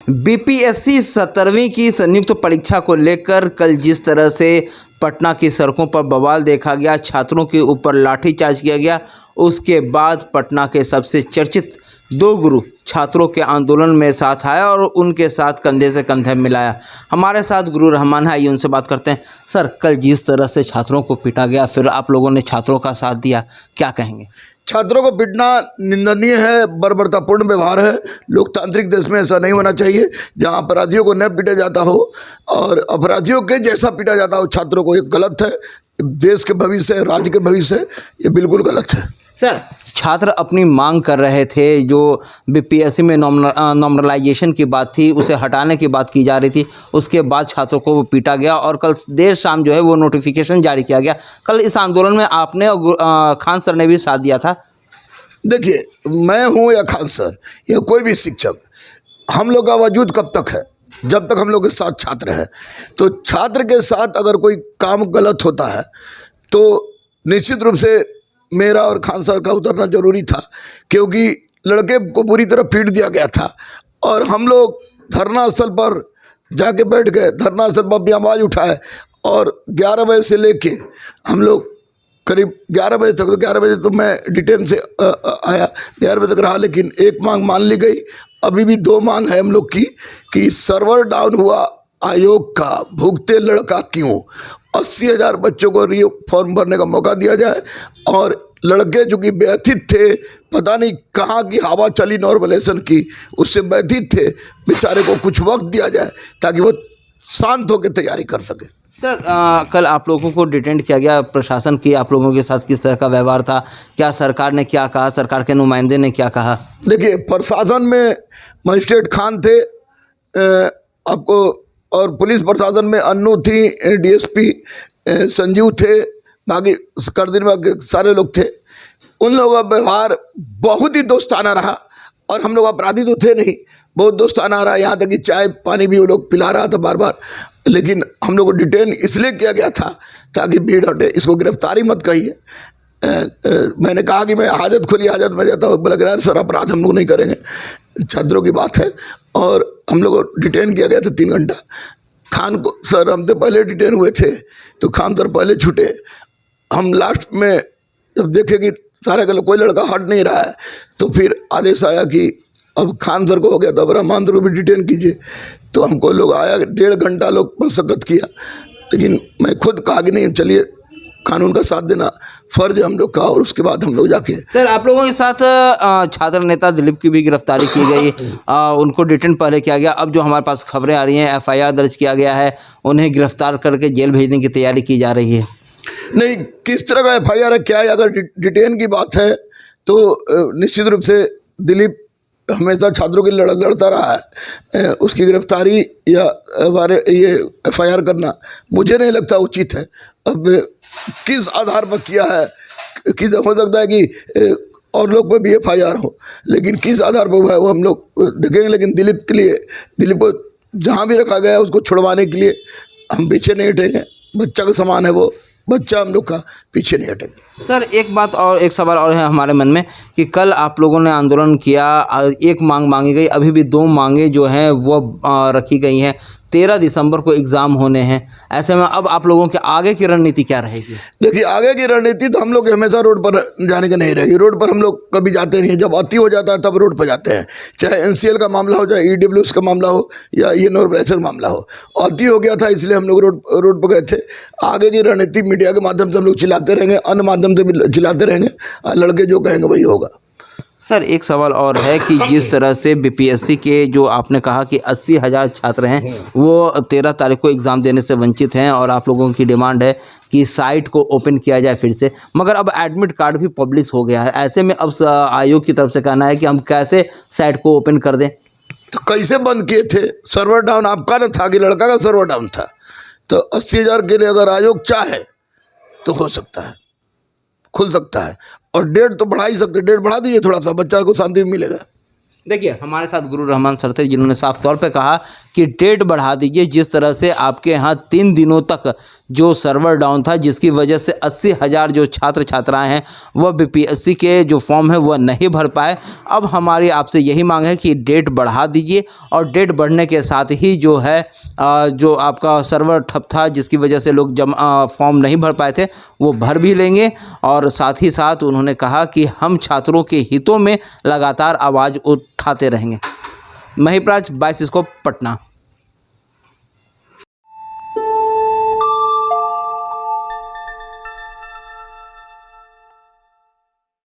BPSC 17वीं की संयुक्त परीक्षा को लेकर कल जिस तरह से पटना की सड़कों पर बवाल देखा गया, छात्रों के ऊपर लाठीचार्ज किया गया, उसके बाद पटना के सबसे चर्चित दो गुरु छात्रों के आंदोलन में साथ आया और उनके साथ कंधे से कंधे मिलाया। हमारे साथ गुरु रहमान है, आइए उनसे बात करते हैं। सर, कल जिस तरह से छात्रों को पीटा गया, फिर आप लोगों ने छात्रों का साथ दिया, क्या कहेंगे? छात्रों को पीटना निंदनीय है, बर्बरतापूर्ण व्यवहार है। लोकतांत्रिक देश में ऐसा नहीं होना चाहिए, जहां अपराधियों को न पीटा जाता हो और अपराधियों के जैसा पीटा जाता हो छात्रों को। ये गलत है। देश के भविष्य, राज्य के भविष्य, ये बिल्कुल गलत है। सर, छात्र अपनी मांग कर रहे थे, जो बीपीएससी में नॉर्मलाइजेशन की बात थी, उसे हटाने की बात की जा रही थी। उसके बाद छात्रों को वो पीटा गया और कल देर शाम जो है वो नोटिफिकेशन जारी किया गया। कल इस आंदोलन में आपने और खान सर ने भी साथ दिया था। देखिए, मैं हूँ या खान सर या कोई भी शिक्षक, हम लोग का वजूद कब तक है? जब तक हम लोग के साथ छात्र हैं। तो छात्र के साथ अगर कोई काम गलत होता है तो निश्चित रूप से मेरा और खान सर का उतरना जरूरी था, क्योंकि लड़के को बुरी तरह पीट दिया गया था और हम लोग धरना स्थल पर जाके बैठ गए, धरना स्थल पर अपनी आवाज़ उठाए और 11 बजे से लेके हम लोग करीब 11 बजे तक, 11 बजे तो मैं डिटेन से आया, 11 बजे तक रहा। लेकिन एक मांग मान ली गई। अभी भी दो मांग है हम लोग की कि सर्वर डाउन हुआ आयोग का, भुगते लड़का क्यों, 80,000 बच्चों को री फॉर्म भरने का मौका दिया जाए और लड़के जो कि व्यथित थे, पता नहीं कहाँ की हवा चली नॉर्मलाइजेशन की, उससे व्यथित थे, बेचारे को कुछ वक्त दिया जाए ताकि वो शांत होकर तैयारी कर सके। सर, कल आप लोगों को डिटेंड किया गया, प्रशासन की आप लोगों के साथ किस तरह का व्यवहार था? क्या सरकार ने क्या कहा, सरकार के नुमाइंदे ने क्या कहा? देखिए, प्रशासन में मजिस्ट्रेट खान थे आपको, और पुलिस प्रशासन में अन्नू थी, डीएसपी संजीव थे, बाकी करदिन में सारे लोग थे। उन लोगों का व्यवहार बहुत ही दोस्ताना रहा और हम लोग अपराधी तो थे नहीं, बहुत दोस्ताना रहा। यहाँ तक कि चाय पानी भी वो लोग पिला रहा था बार बार। लेकिन हम लोग को डिटेन इसलिए किया गया था ताकि भीड़ हटे। इसको गिरफ्तारी मत कहिए। मैंने कहा कि मैं हाजत खुली हाजत में जाता हूँ, बोला यार सर अपराध हम लोग नहीं करेंगे, छात्रों की बात है। और हम लोग को डिटेन किया गया था 3 घंटा। खान को सर हम तो पहले डिटेन हुए थे, तो खान सर पहले छूटे। हम लास्ट में जब देखे कि सारे कोई लड़का हट नहीं रहा है, तो फिर आदेश आया कि अब खान सर को हो गया, तो अब रहमान सर को भी डिटेन कीजिए। तो हमको लोग आया, 1.5 घंटा लोग मशक्कत किया, लेकिन मैं खुद कहा कि नहीं चलिए, कानून का साथ देना फर्ज है हम लोग का। और उसके बाद हम लोग जाके सर, आप लोगों के साथ छात्र नेता दिलीप की भी गिरफ्तारी की गई, उनको डिटेन पहले किया गया। अब जो हमारे पास खबरें आ रही हैं, एफआईआर दर्ज किया गया है, उन्हें गिरफ्तार करके जेल भेजने की तैयारी की जा रही है। नहीं, किस तरह का एफआईआर है क्या है? अगर डिटेन की बात है तो निश्चित रूप से दिलीप हमेशा छात्रों की लड़ता रहा है। उसकी गिरफ्तारी या हमारे ये एफआईआर करना मुझे नहीं लगता उचित है। अब किस आधार पर किया है, किस हो सकता है कि और लोग पर भी एफआईआर हो, लेकिन किस आधार पर है वो हम लोग देखेंगे। लेकिन दिलीप के लिए, दिलीप को जहाँ भी रखा गया है उसको छुड़वाने के लिए हम पीछे नहीं हटेंगे। बच्चा का समान है वो, बच्चा हम लोग का, पीछे नहीं हटेंगे। सर, एक बात और, एक सवाल और है हमारे मन में कि कल आप लोगों ने आंदोलन किया, एक मांग मांगी गई, अभी भी 2 मांगे जो हैं वो रखी गई हैं। 13 दिसंबर को एग्ज़ाम होने हैं। ऐसे में अब आप लोगों के आगे की रणनीति क्या रहेगी? देखिए, आगे की रणनीति तो हम लोग हमेशा रोड पर जाने का नहीं रहेगी। रोड पर हम लोग कभी जाते नहीं हैं। जब अति हो जाता है तब रोड पर जाते हैं, चाहे एनसीएल का मामला हो, चाहे ईडब्ल्यूएस का मामला हो, या ये नॉर्मलाइजेशन मामला हो। अति हो गया था इसलिए हम लोग रोड पर गए थे। आगे की रणनीति मीडिया के माध्यम से हम लोग चिल्लाते रहेंगे, अन्य माध्यम से भी चिल्लाते रहेंगे। लड़के जो कहेंगे वही होगा। सर, एक सवाल और है कि जिस तरह से बीपीएससी के जो आपने कहा कि 80,000 छात्र हैं, वो 13 तारीख को एग्ज़ाम देने से वंचित हैं और आप लोगों की डिमांड है कि साइट को ओपन किया जाए फिर से, मगर अब एडमिट कार्ड भी पब्लिश हो गया है। ऐसे में अब आयोग की तरफ से कहना है कि हम कैसे साइट को ओपन कर दें? तो कैसे बंद किए थे? सर्वर डाउन आपका न था कि लड़का का सर्वर डाउन था? तो 80,000 के लिए अगर आयोग चाहे तो हो सकता है, खुल सकता है। और डेट तो बढ़ा ही सकते, डेट बढ़ा दीजिए थोड़ा सा, बच्चा को शांति मिलेगा। देखिए, हमारे साथ गुरु रहमान सर थे, जिन्होंने साफ तौर पे कहा कि डेट बढ़ा दीजिए। जिस तरह से आपके यहाँ 3 दिनों तक जो सर्वर डाउन था, जिसकी वजह से 80,000 जो छात्र छात्राएं हैं वह बीपीएससी के जो फॉर्म है वह नहीं भर पाए। अब हमारी आपसे यही मांग है कि डेट बढ़ा दीजिए और डेट बढ़ने के साथ ही जो है जो आपका सर्वर ठप था, जिसकी वजह से लोग फॉर्म नहीं भर पाए थे, वो भर भी लेंगे। और साथ ही साथ उन्होंने कहा कि हम छात्रों के हितों में लगातार आवाज़ उठाते रहेंगे। महिपराज 22 स्कोप पटना।